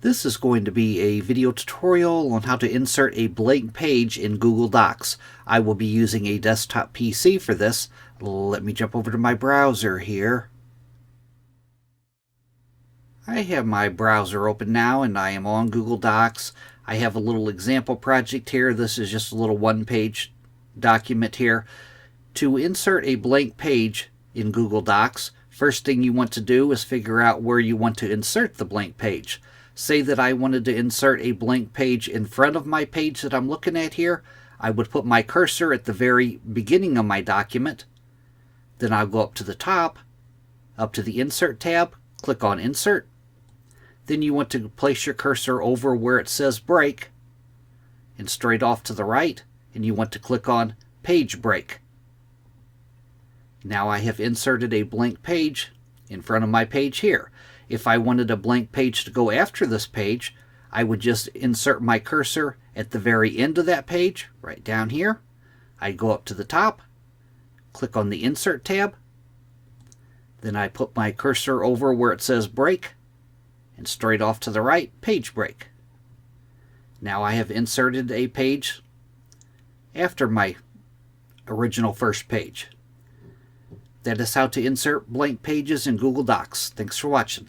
This is going to be a video tutorial on how to insert a blank page in Google Docs. I will be using a desktop PC for this. Let me jump over to my browser here. I have my browser open now and I am on Google Docs. I have a little example project here. This is just a little one-page document here. To insert a blank page in Google Docs, first thing you want to do is figure out where you want to insert the blank page. Say that I wanted to insert a blank page in front of my page that I'm looking at here. I would put my cursor at the very beginning of my document. Then I'll go up to the top, up to the Insert tab, click on Insert. Then you want to place your cursor over where it says Break, and straight off to the right, and you want to click on Page Break. Now I have inserted a blank page in front of my page here. If I wanted a blank page to go after this page, I would just insert my cursor at the very end of that page, right down here. I'd go up to the top, click on the Insert tab, then I put my cursor over where it says Break, and straight off to the right, Page Break. Now I have inserted a page after my original first page. That is how to insert blank pages in Google Docs. Thanks for watching.